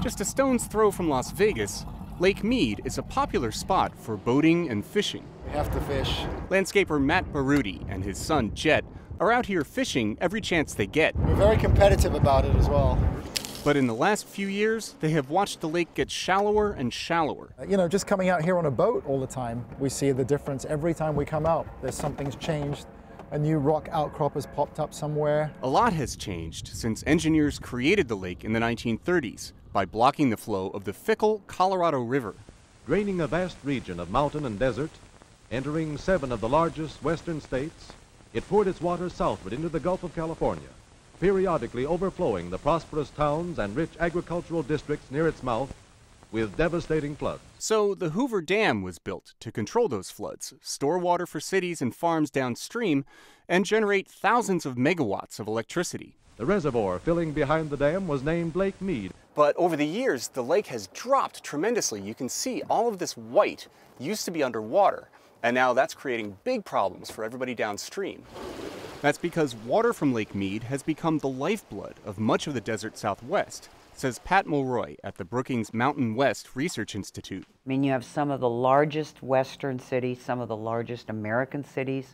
Just a stone's throw from Las Vegas, Lake Mead is a popular spot for boating and fishing. We have to fish. Landscaper Matt Baruti and his son Jet are out here fishing every chance they get. We're very competitive about it as well. But in the last few years, they have watched the lake get shallower and shallower. You know, just coming out here on a boat all the time, we see the difference every time we come out. Something's changed. A new rock outcrop has popped up somewhere. A lot has changed since engineers created the lake in the 1930s by blocking the flow of the fickle Colorado River. Draining a vast region of mountain and desert, entering 7 of the largest western states, it poured its water southward into the Gulf of California, periodically overflowing the prosperous towns and rich agricultural districts near its mouth with devastating floods. So the Hoover Dam was built to control those floods, store water for cities and farms downstream, and generate thousands of megawatts of electricity. The reservoir filling behind the dam was named Lake Mead. But over the years, the lake has dropped tremendously. You can see all of this white used to be underwater, and now that's creating big problems for everybody downstream. That's because water from Lake Mead has become the lifeblood of much of the desert Southwest, says Pat Mulroy at the Brookings Mountain West Research Institute. I mean, you have some of the largest Western cities, some of the largest American cities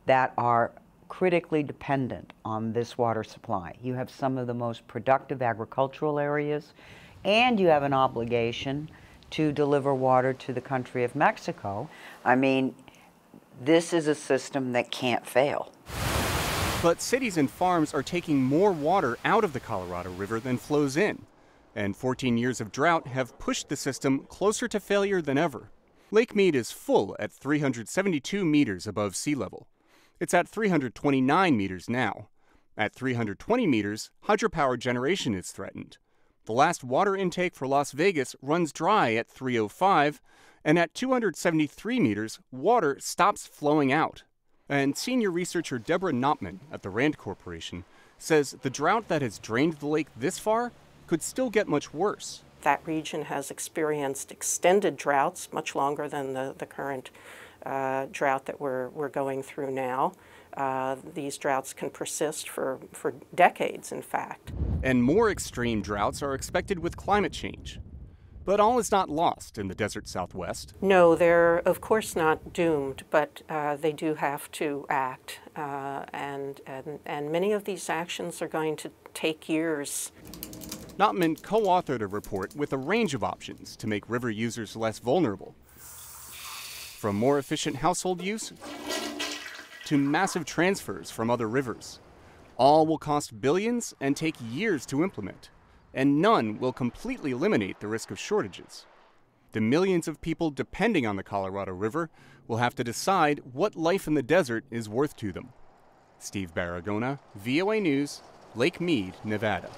that are critically dependent on this water supply. You have some of the most productive agricultural areas, and you have an obligation to deliver water to the country of Mexico. I mean, this is a system that can't fail. But cities and farms are taking more water out of the Colorado River than flows in, and 14 years of drought have pushed the system closer to failure than ever. Lake Mead is full at 372 meters above sea level. It's at 329 meters now. At 320 meters, hydropower generation is threatened. The last water intake for Las Vegas runs dry at 305, and at 273 meters, water stops flowing out. And senior researcher Deborah Knopman at the Rand Corporation says the drought that has drained the lake this far could still get much worse. That region has experienced extended droughts, much longer than the current drought that we're going through now. These droughts can persist for decades, in fact. And more extreme droughts are expected with climate change. But all is not lost in the desert Southwest. No, they're of course not doomed, but they do have to act. And many of these actions are going to take years. Knopman co-authored a report with a range of options to make river users less vulnerable. From more efficient household use to massive transfers from other rivers. All will cost billions and take years to implement. And none will completely eliminate the risk of shortages. The millions of people depending on the Colorado River will have to decide what life in the desert is worth to them. Steve Baragona, VOA News, Lake Mead, Nevada.